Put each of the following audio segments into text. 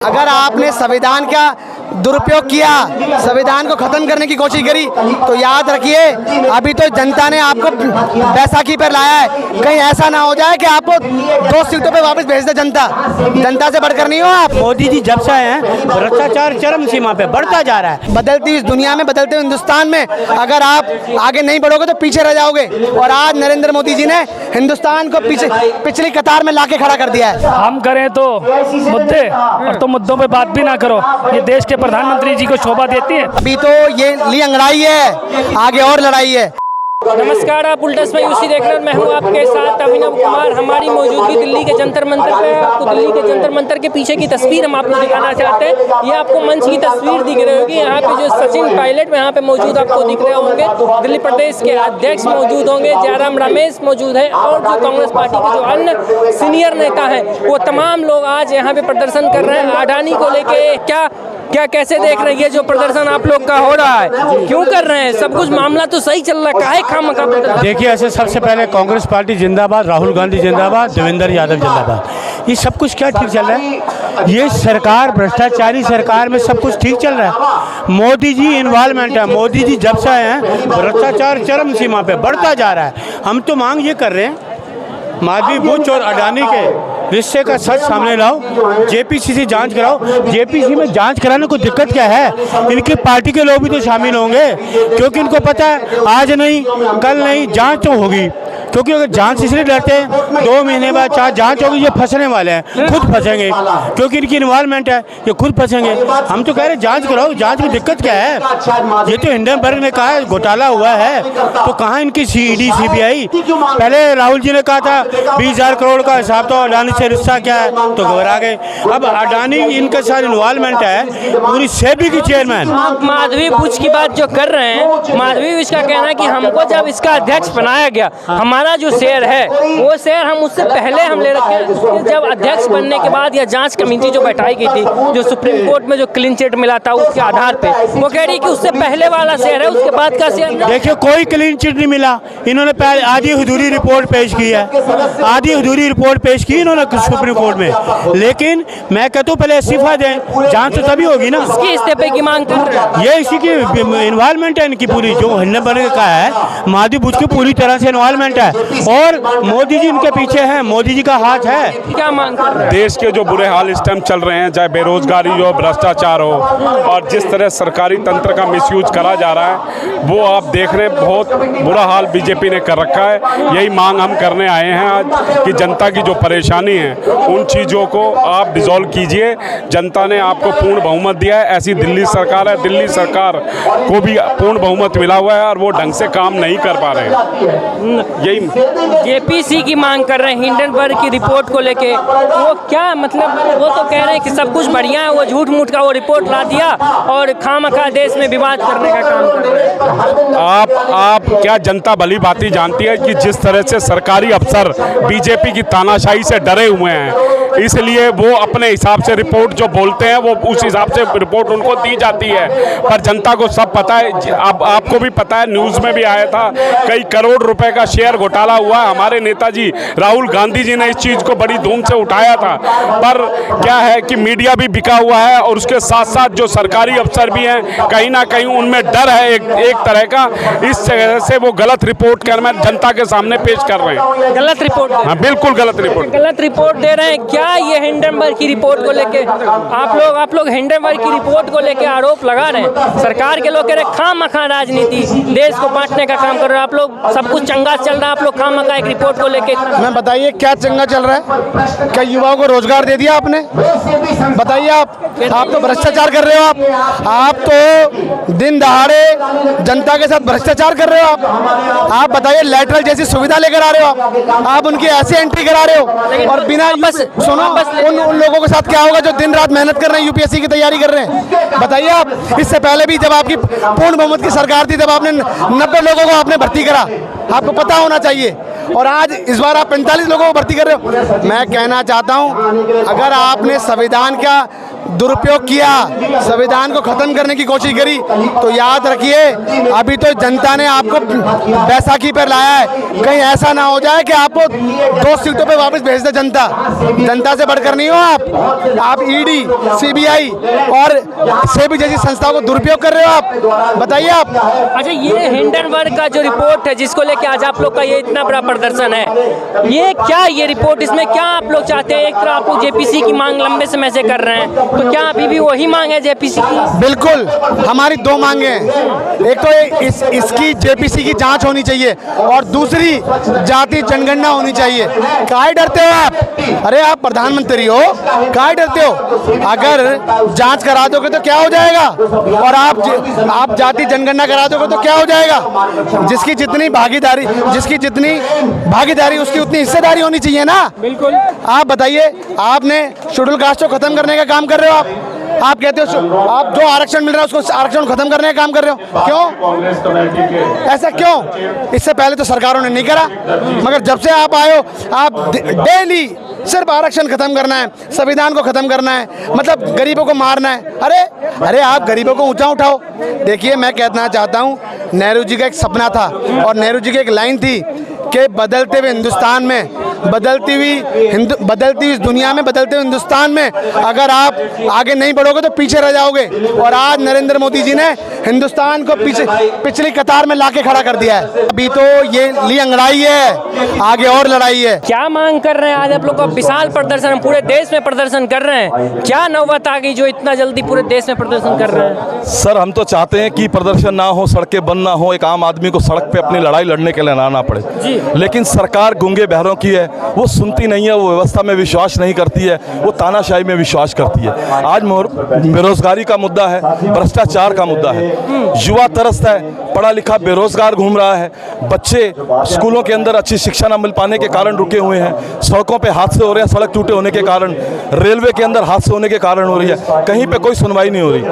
अगर आपने संविधान का दुरुपयोग किया, संविधान को खत्म करने की कोशिश करी, तो याद रखिए अभी तो जनता ने आपको बैसाखी पर लाया है। कहीं ऐसा ना हो जाए कि आपको 2 सीटों पे वापस भेज दे जनता। जनता से बढ़कर नहीं हो आप। मोदी जी जब से आए हैं भ्रष्टाचार चरम सीमा पे बढ़ता जा रहा है। बदलती इस दुनिया में, बदलते हिंदुस्तान में अगर आप आगे नहीं बढ़ोगे तो पीछे रह जाओगे। और आज नरेंद्र मोदी जी ने हिंदुस्तान को पिछली कतार में लाके खड़ा कर दिया है। हम करें तो मुद्दे और तो मुद्दों पे बात भी ना करो, ये देश के प्रधानमंत्री जी को शोभा देती है। अभी तो ये ली अंगड़ाई है, आगे और लड़ाई है। नमस्कार, आप उल्टा समय यूसी देख रहे हैं। मैं हूं आपके साथ अभिनव कुमार। हमारी मौजूदगी दिल्ली के जंतर मंतर पे है। आपको दिल्ली के जंतर मंतर के पीछे की तस्वीर हम आपको दिखाना चाहते हैं। ये आपको मंच की तस्वीर दिख रही होगी। यहाँ पे जो सचिन पायलट यहाँ पे मौजूद आपको दिख रहे होंगे। दिल्ली प्रदेश के अध्यक्ष मौजूद होंगे, जयराम रमेश मौजूद है, और जो कांग्रेस पार्टी के जो अन्य सीनियर नेता है वो तमाम लोग आज यहाँ पे प्रदर्शन कर रहे हैं। अडानी को लेके क्या कैसे देख रहे हैं ये जो प्रदर्शन आप लोग का हो रहा है, क्यों कर रहे हैं? सब कुछ मामला तो सही चल रहा है, खामखा प्रदर्शन। देखिए, ऐसे सबसे पहले कांग्रेस पार्टी जिंदाबाद, राहुल गांधी जिंदाबाद, देवेंद्र यादव जिंदाबाद। ये सब कुछ क्या ठीक चल रहा है? ये सरकार भ्रष्टाचारी सरकार में सब कुछ ठीक चल रहा है। मोदी जी इन्वॉल्वमेंट है। मोदी जी जब से आए हैं भ्रष्टाचार चरम सीमा पे बढ़ता जा रहा है। हम तो मांग ये कर रहे हैं, माधवी बुच और अडानी के रिश्ते का सच सामने लाओ, जेपीसी से जांच कराओ। जेपीसी में जांच कराने को दिक्कत क्या है? इनकी पार्टी के लोग भी तो शामिल होंगे, क्योंकि इनको पता है आज नहीं कल नहीं जांच तो होगी। क्योंकि अगर जांच इसलिए डरते हैं 2 महीने बाद 4 जांच होगी, ये फंसने वाले हैं, खुद फंसेंगे, क्योंकि इनकी इन्वॉल्वमेंट है, ये खुद फंसेंगे। हम तो कह रहे हैं जांच कराओ। जांच में दिक्कत क्या है? ये तो हिंडनबर्ग ने कहा है घोटाला हुआ है, तो कहाँ इनकी ईडी सीबीआई? पहले राहुल जी ने कहा था 20,000 करोड़ का हिसाब, तो अडानी से रिश्ता क्या है, तो घबरा गए। अब अडानी इनके साथ इन्वॉल्वमेंट है, पूरी सेबी की चेयरमैन। माधवी बुच की बात जो कर रहे हैं, माधवी बुच का कहना है कि हमको जब इसका अध्यक्ष बनाया गया, हमारा जो शेयर है वो शेयर हम उससे पहले हम ले रखे हैं। जब अध्यक्ष बनने के बाद या जांच कमेटी जो बैठाई गई थी, जो सुप्रीम कोर्ट में जो क्लीन चिट मिला था उसके आधार पे, वो कह रही कि उससे पहले वाला शेयर है, उसके बाद का शेयर। देखिए, कोई क्लीन चिट नहीं मिला। इन्होंने पहले आधी अधूरी रिपोर्ट पेश की है, आधी अधूरी रिपोर्ट पेश की इन्होंने सुप्रीम कोर्ट में। लेकिन मैं कहता हूँ पहले इस्तीफा दें, जांच तो तभी होगी ना। इसकी इस्तीफे की मांग कर रहे हैं। ये इसी की इन्वॉल्वमेंट है इनकी पूरी, जो हिंडनबर्ग का है, माधवी बुच की पूरी तरह से इन्वॉल्वमेंट है, और मोदी जी इनके पीछे हैं, मोदी जी का हाथ है। क्या मांग कर रहे हैं? देश के जो बुरे हाल इस टाइम चल रहे हैं, चाहे बेरोजगारी हो, भ्रष्टाचार हो, और जिस तरह सरकारी तंत्र का मिसयूज करा जा रहा है, वो आप देख रहे हैं। बहुत बुरा हाल बीजेपी ने कर रखा है। यही मांग हम करने आए हैं आज कि जनता की जो परेशानी है उन चीज़ों को आप डिसॉल्व कीजिए। जनता ने आपको पूर्ण बहुमत दिया है। ऐसी दिल्ली सरकार है, दिल्ली सरकार को भी पूर्ण बहुमत मिला हुआ है और वो ढंग से काम नहीं कर पा रहे हैं। यही जेपीसी की मांग कर रहे हैं हिंडनबर्ग की रिपोर्ट को लेके। वो क्या मतलब, वो तो कह रहे हैं कि सब कुछ बढ़िया है, वो झूठ मूठ का वो रिपोर्ट ला दिया और खामखा देश में विवाद करने का काम कर रहे हैं। आप क्या जनता भली भांति जानती है कि जिस तरह से सरकारी अफसर बीजेपी की तानाशाही से डरे हुए हैं, इसलिए वो अपने हिसाब से रिपोर्ट जो बोलते हैं वो उस हिसाब से रिपोर्ट उनको दी जाती है। पर जनता को सब पता है। अब आपको भी पता है, न्यूज़ में भी आया था, कई करोड़ रुपए का शेयर घोटाला हुआ। हमारे नेताजी राहुल गांधी जी ने इस चीज़ को बड़ी धूम से उठाया था। पर क्या है कि मीडिया भी बिका हुआ है, और उसके साथ साथ जो सरकारी अफसर भी हैं, कहीं ना कहीं उनमें डर है एक तरह का। इस तरह से वो गलत रिपोर्ट कर जनता के सामने पेश कर रहे हैं। गलत रिपोर्ट? हाँ, बिल्कुल गलत रिपोर्ट दे रहे हैं। क्या ये हिंडनबर्ग की रिपोर्ट को लेके आप लोग हिंडनबर्ग की रिपोर्ट को लेके आरोप लगा रहे हैं? सरकार के लोग कह रहे हैं खामखा राजनीति, देश को बांटने का काम कर रहे हैं आप लोग। सब कुछ चंगा चल रहा है, आप लोग खामखा एक रिपोर्ट को लेके। मैं बताइए क्या चंगा चल रहा है? क्या युवाओं को रोजगार दे दिया आपने? बताइए। आप तो भ्रष्टाचार कर रहे हो। आप तो दिन दहाड़े जनता के साथ भ्रष्टाचार कर रहे हो। आप बताइए, लेटरल जैसी सुविधा लेकर आ रहे हो आप उनकी ऐसी एंट्री करा रहे हो, और बिना सुनो उन लोगों के साथ क्या होगा जो दिन रात मेहनत कर रहे हैं, यूपीएससी की तैयारी कर रहे हैं। बताइए आप। इससे पहले भी जब आपकी पूर्ण बहुमत की सरकार थी, तब आपने 90 लोगों को आपने भर्ती करा, आपको पता होना चाहिए। और आज इस बार आप 45 लोगों को भर्ती कर रहे हो। मैं कहना चाहता हूं, अगर आपने संविधान का दुरुपयोग किया, संविधान को खत्म करने की कोशिश करी, तो याद रखिए अभी तो जनता ने आपको बैसाखी पर लाया है। कहीं ऐसा ना हो जाए कि आपको 2 सीटों पे वापस भेज दे जनता। जनता से बढ़कर नहीं हो आप ईडी, सीबीआई और सेबी जैसी संस्थाओं को दुरुपयोग कर रहे हो आप। बताइए आप। अच्छा, ये हिंडनबर्ग का जो रिपोर्ट है जिसको लेके आज आप लोग का ये इतना बड़ा प्रदर्शन है, ये क्या, ये रिपोर्ट, इसमें क्या आप लोग चाहते हैं? एक तरह आप लोग जेपीसी की मांग लंबे समय से कर रहे हैं, तो क्या अभी भी वही मांग है जेपीसी की? बिल्कुल, हमारी 2 मांगे हैं। एक तो इसकी जेपीसी की जांच होनी चाहिए और दूसरी जाति जनगणना होनी चाहिए। काहे डरते हो आप? अरे आप प्रधानमंत्री हो, काहे डरते हो? अगर जांच करा दोगे तो क्या हो जाएगा, और आप जाति जनगणना करा दोगे तो क्या हो जाएगा? जिसकी जितनी भागीदारी उसकी उतनी हिस्सेदारी होनी चाहिए ना। बिल्कुल। आप बताइए, आपने शेड्यूल कास्ट को खत्म करने का काम कर रहे हो आप कहते हो आप जो आरक्षण मिल रहा है उसको आरक्षण खत्म करने का काम कर रहे हो। क्यों ऐसा क्यों? इससे पहले तो सरकारों ने नहीं करा, मगर जब से आप आए हो आप डेली सिर्फ आरक्षण खत्म करना है, संविधान को खत्म करना है, मतलब गरीबों को मारना है। अरे आप गरीबों को ऊंचा उठाओ। देखिए, मैं कहना चाहता हूँ, नेहरू जी का एक सपना था और नेहरू जी की एक लाइन थी कि बदलते हुए हिंदुस्तान में, बदलती हुई इस दुनिया में, बदलते हुए हिंदुस्तान में अगर आप आगे नहीं बढ़ोगे तो पीछे रह जाओगे। और आज नरेंद्र मोदी जी ने हिंदुस्तान को पिछली कतार में लाके खड़ा कर दिया है। अभी तो ये ली अंगड़ाई है, आगे और लड़ाई है। क्या मांग कर रहे हैं आज आप लोग का? विशाल प्रदर्शन, पूरे देश में प्रदर्शन कर रहे हैं, क्या नौबत आ गई जो इतना जल्दी पूरे देश में प्रदर्शन कर रहे हैं? सर, हम तो चाहते हैं कि प्रदर्शन ना हो, सड़कें बंद ना हो, एक आम आदमी को सड़क पे अपनी लड़ाई लड़ने के लिए ना आना पड़े जी। लेकिन सरकार गूंगे बहरों की है, वो सुनती नहीं है, वो व्यवस्था में विश्वास नहीं करती है, वो तानाशाही में विश्वास करती है। आज बेरोजगारी का मुद्दा है, भ्रष्टाचार का मुद्दा है, युवा तरसता है, पढ़ा लिखा बेरोजगार घूम रहा है, बच्चे स्कूलों के अंदर अच्छी शिक्षा न मिल पाने के कारण रुके हुए हैं, सड़कों पे हादसे हो रहे हैं, सड़क टूटे होने के कारण, रेलवे के अंदर हादसे होने के कारण हो रही है, कहीं पे कोई सुनवाई नहीं हो रही।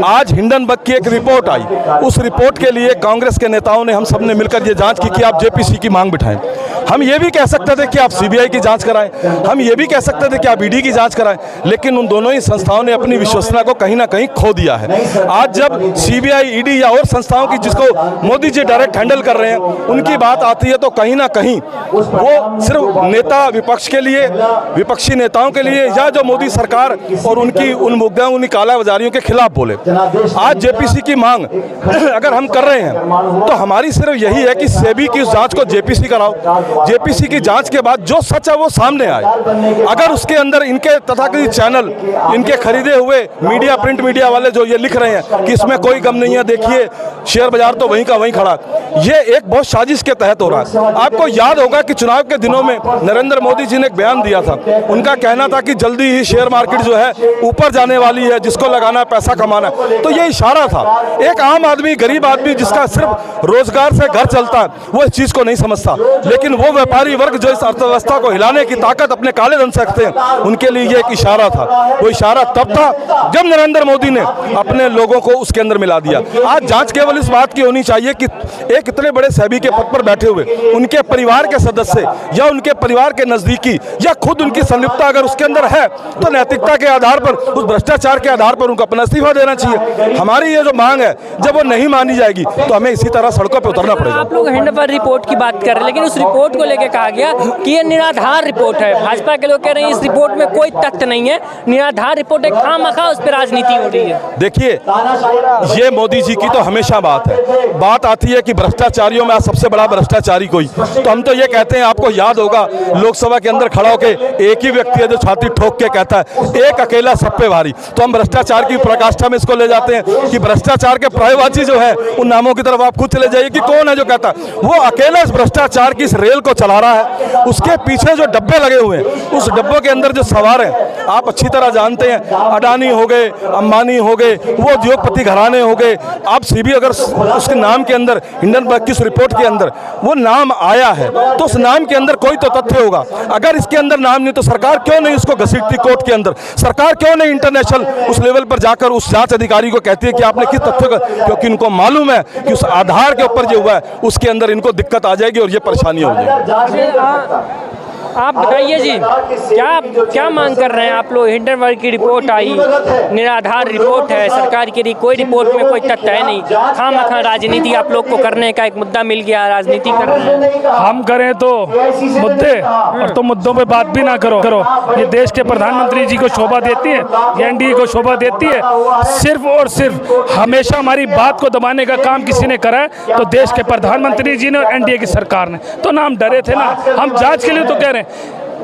आज हिंडनबर्ग की एक रिपोर्ट आई, उस रिपोर्ट के लिए कांग्रेस के नेताओं ने, हम सब ने मिलकर ये जांच की कि आप जेपीसी की मांग बिठाएं। हम ये भी कह सकते थे कि आप सीबीआई की जांच कराएं, हम ये भी कह सकते थे कि आप ईडी की जांच कराएं, लेकिन उन दोनों ही संस्थाओं ने अपनी विश्वसनीयता को कहीं ना कहीं खो दिया है। आज जब सीबीआई, ईडी या और संस्थाओं की जिसको मोदी जी डायरेक्ट हैंडल कर रहे हैं, उनकी बात आती है तो कहीं ना कहीं वो सिर्फ नेता विपक्ष के लिए, विपक्षी नेताओं के लिए, या जो मोदी सरकार और उनकी उन मुद्दों, उन कालाबाजारियों के खिलाफ बोले। आज जेपीसी की मांग अगर हम कर रहे हैं तो हमारी सिर्फ यही है कि सेबी की उस जांच को जेपीसी कराओ, जेपीसी की जांच के बाद जो सच है वो सामने आए। अगर उसके अंदर इनके तथाकथित चैनल, इनके खरीदे हुए मीडिया, प्रिंट मीडिया वाले जो ये लिख रहे हैं कि इसमें कोई गम नहीं है, देखिए शेयर बाजार तो वहीं का वहीं खड़ा, ये एक बहुत साजिश के तहत हो रहा है। आपको याद होगा कि चुनाव के दिनों में नरेंद्र मोदी जी ने एक बयान दिया था, उनका कहना था कि जल्दी ही शेयर मार्केट जो है ऊपर जाने वाली है, जिसको लगाना है पैसा कमाना है। तो ये इशारा था। एक आम आदमी, गरीब आदमी जिसका सिर्फ रोजगार से घर चलता है, वो इस चीज को नहीं समझता, लेकिन वो व्यापारी वर्ग जो इस अर्थव्यवस्था को हिलाने की ताकत अपने काले धन से रखते हैं, उनके लिए ये एक इशारा था। वो इशारा तब था जब नरेंद्र मोदी ने अपने लोगों को उसके अंदर मिला दिया। आज जांच केवल इस बात की होनी चाहिए कि एक इतने बड़े सेबी के पद पर बैठे हुए उनके परिवार के सदस्य या उनके परिवार के नजदीकी या खुद उनकी संलिप्तता अगर उसके अंदर है तो नैतिकता के आधार पर, उस भ्रष्टाचार के आधार पर उनको अपना इस्तीफा देना चाहिए। हमारी ये जो मांग है, जब वो नहीं मानी जाएगी तो हमें इसी तरह सड़कों पर उतरना पड़ेगा। आप लोग हिंडनबर्ग रिपोर्ट की बात कर रहे हैं, लेकिन उस रिपोर्ट को लेकर कहा गया कि ये निराधार रिपोर्ट है। भाजपा के लोग कह रहे हैं इस रिपोर्ट में कोई तथ्य नहीं है, निराधार रिपोर्ट है, खामखा उस पर राजनीति हो रही है। देखिए, ये मोदी जी की तो हमेशा बात है, बात आती है कि भ्रष्टाचारियों में सबसे बड़ा भ्रष्टाचारी कोई, तो हम तो ये कहते हैं, आपको याद होगा लोकसभा के अंदर खड़ा होकर एक ही व्यक्ति है जो छाती ठोक के कहता है एक अकेला सब पे भारी। तो हम भ्रष्टाचार की पराकाष्ठा में इसको ले जाते हैं कि भ्रष्टाचार के पर्यायवाची जो है उन नामों की तरफ आप खुद चले जाइए कि कौन है जो कहता है वो अकेला इस भ्रष्टाचार की इस रेल को चला रहा है। उसके पीछे जो डब्बे लगे हुए हैं, उस डब्बों के अंदर जो सवार हैं, आप अच्छी तरह जानते हैं, अडानी हो गए, अंबानी हो गए, वो उद्योगपति घराने हो गए। आप सीबी अगर उसके नाम के अंदर, हिंडनबर्ग की उस रिपोर्ट के अंदर वो नाम आया है तो उस नाम के अंदर कोई तो तथ्य होगा। अगर इसके अंदर नाम नहीं तो सरकार क्यों नहीं उसको घसीटती कोर्ट के अंदर? सरकार क्यों नहीं इंटरनेशनल उस लेवल पर जाकर उस जांच अधिकारी को कहती है कि आपने किस तथ्य का, क्योंकि उनको मालूम है कि उस आधार के ऊपर जो हुआ है उसके अंदर इनको दिक्कत आ जाएगी और ये परेशानी होगी। आप बताइए जी, क्या मांग कर रहे हैं आप लोग? हिंडनबर्ग की रिपोर्ट आई, निराधार रिपोर्ट है, सरकार की कोई रिपोर्ट में कोई तथ्य है नहीं, खामखा राजनीति आप लोग को करने का एक मुद्दा मिल गया, राजनीति कर रहे हैं। हम करें तो मुद्दे और तो मुद्दों पे बात भी ना करो। ये देश के प्रधानमंत्री जी को शोभा देती है, ये एनडीए को शोभा देती है। सिर्फ और सिर्फ हमेशा हमारी बात को दबाने का काम किसी ने करा है तो देश के प्रधानमंत्री जी ने और एनडीए की सरकार ने। तो ना हम डरे थे, ना हम जांच के लिए तो कह रहे हैं।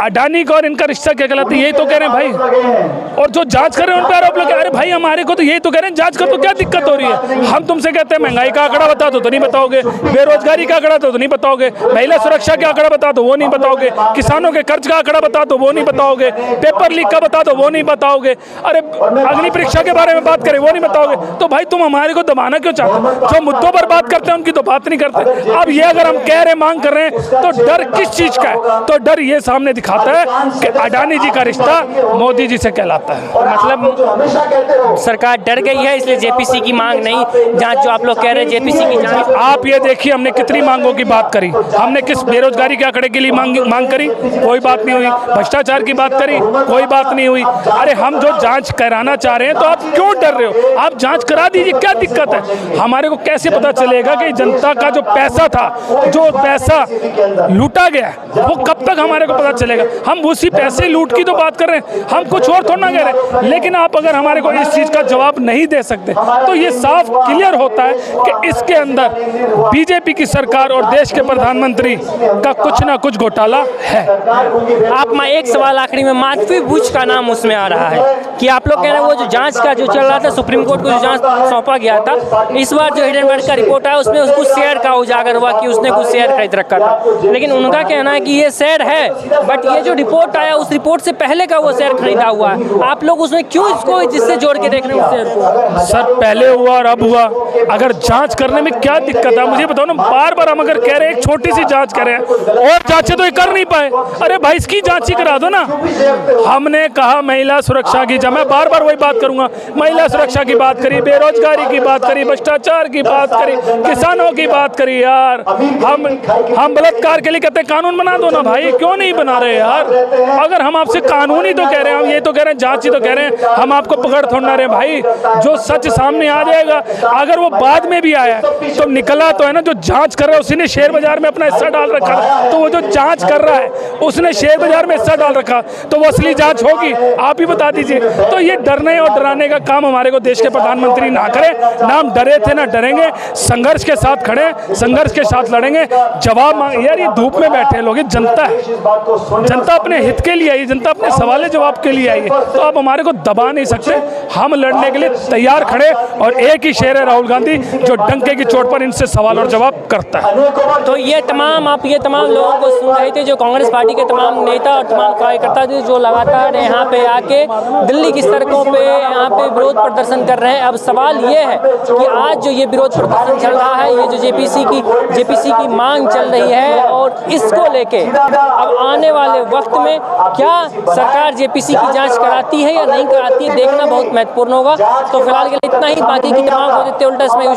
अडानी का और इनका रिश्ता क्या कहलाता है, यही तो कह रहे हैं भाई। और जो जांच कर रहे हैं उन पर आरोप लगे, अरे भाई हमारे को तो यही तो कह रहे हैं, जांच कर तो क्या दिक्कत हो रही है? हम तुमसे कहते हैं महंगाई का आंकड़ा बता दो तो नहीं बताओगे, बेरोजगारी का आंकड़ा तो नहीं बताओगे, महिला सुरक्षा का आंकड़ा बता दो वो नहीं बताओगे, किसानों के कर्ज का आंकड़ा बता दो वो नहीं बताओगे, पेपर लीक का बता दो वो नहीं बताओगे, अरे अग्नि परीक्षा के बारे में बात करें वो नहीं बताओगे। तो भाई तुम हमारे को दबाना क्यों चाहते हो? जो मुद्दों पर बात करते हैं उनकी तो बात नहीं करते। अब ये अगर हम कह रहे मांग कर रहे हैं तो डर किस चीज का है? तो डर ये सामने दिखाता है कि अडानी जी का रिश्ता मोदी जी से कहलाता है। मतलब सरकार डर गई है इसलिए जेपीसी की मांग नहीं, जांच जो आप लोग कह रहे हैं जेपीसी की जांच। आप ये देखिए हमने कितनी मांगों की बात करी, हमने किस बेरोजगारी के आंकड़े के लिए मांग करी, कोई बात नहीं हुई। भ्रष्टाचार की बात करी, कोई बात नहीं हुई। अरे हम जो जांच कराना चाह रहे हैं तो आप क्यों डर रहे हो? आप जांच करा दीजिए, क्या दिक्कत है? हमारे को कैसे पता चलेगा कि जनता का जो पैसा था, जो पैसा लूटा गया वो कब तक हमारे को पता चलेगा? हम उसी पैसे लूट की तो बात कर रहे हैं, हम कुछ और थोड़ा ना कह रहे हैं। लेकिन आप अगर हमारे को इस चीज का जवाब नहीं दे सकते तो ये साफ क्लियर होता है कि इसके अंदर बीजेपी की सरकार और देश के प्रधानमंत्री का कुछ ना कुछ घोटाला है। आप मैं एक सवाल आखिरी में, माधवी बुच का नाम उसमें आ रहा है कि आप लोग कह रहे हैं वो जो जांच का जो चल रहा था, सुप्रीम कोर्ट को जो जांच सौंपा गया था, इस बार जो हिंडनबर्ग का रिपोर्ट आया उसमें कुछ शेयर का उजागर हुआ कि उसने कुछ शेयर खरीद रखा था। लेकिन उनका कहना है कि ये शेयर है, बट ये जो रिपोर्ट आया उस रिपोर्ट से पहले का वो शेयर खरीदा हुआ है। आप लोग उसमें क्यों इसको जिससे जोड़ के देख रहे हैं उस शेयर को? सर पहले हुआ और अब हुआ, अगर जांच करने में क्या दिक्कत है मुझे बताओ ना। बार बार हम अगर कह रहे हैं एक छोटी सी जांच करें और जांचें तो ये कर नहीं पाए, अरे भाई इसकी जांच ही करा दो ना। हमने कहा महिला सुरक्षा की, मैं बार बार वही बात करूंगा, महिला सुरक्षा की बात करी, बेरोजगारी की बात करी, भ्रष्टाचार की बात करी, किसानों की बात करी। यार हम बलात्कार के लिए कहते हैं कानून बना दो ना भाई, क्यों नहीं बना रहे यार? अगर हम आपसे कानून ही तो कह रहे हैं, हम ये तो कह रहे हैं, जांच ही तो कह रहे हैं, हम आपको पकड़ थोड़ना रहे भाई। जो सच सामने आ जाएगा, अगर वो बाद में भी आया तो निकला तो है ना, जो जांच कर रहा है उसी ने शेयर बाजार में अपना हिस्सा डाल रखा, तो वो जो जांच कर रहा है उसने शेयर बाजार में हिस्सा डाल रखा, तो वो असली जांच होगी, आप ही बता दीजिए। तो ये डरने और डराने का काम हमारे को देश के प्रधानमंत्री ना करें, ना हम डरे थे ना डरेंगे, संघर्ष के साथ खड़े, संघर्ष के साथ लड़ेंगे। जवाब मांग, यार ये धूप में बैठे लोग, ये जनता है, जनता अपने हित के लिए आई, जनता अपने सवाल जवाब के लिए आई है, तो आप हमारे को दबा नहीं सकते। हम लड़ने के लिए तैयार खड़े, और एक ही शेर है राहुल गांधी जो डंके की चोट पर इनसे सवाल और जवाब करता है। तो ये तमाम लोगों को सुन रहे थे, जो कांग्रेस पार्टी के तमाम नेता और तमाम कार्यकर्ता थे जो लगातार यहाँ पे आके दिल्ली की सड़कों पे यहाँ पे विरोध प्रदर्शन कर रहे हैं। अब सवाल ये है कि आज जो ये विरोध प्रदर्शन चल रहा है, ये जो जेपीसी की मांग चल रही है, और इसको लेके अब आने वाले वक्त में क्या सरकार जेपीसी की जांच कराती है या नहीं कराती है, देखना बहुत महत्वपूर्ण होगा। तो फिलहाल के लिए इतना ही, बाकी की तमाम उल्टा इसमें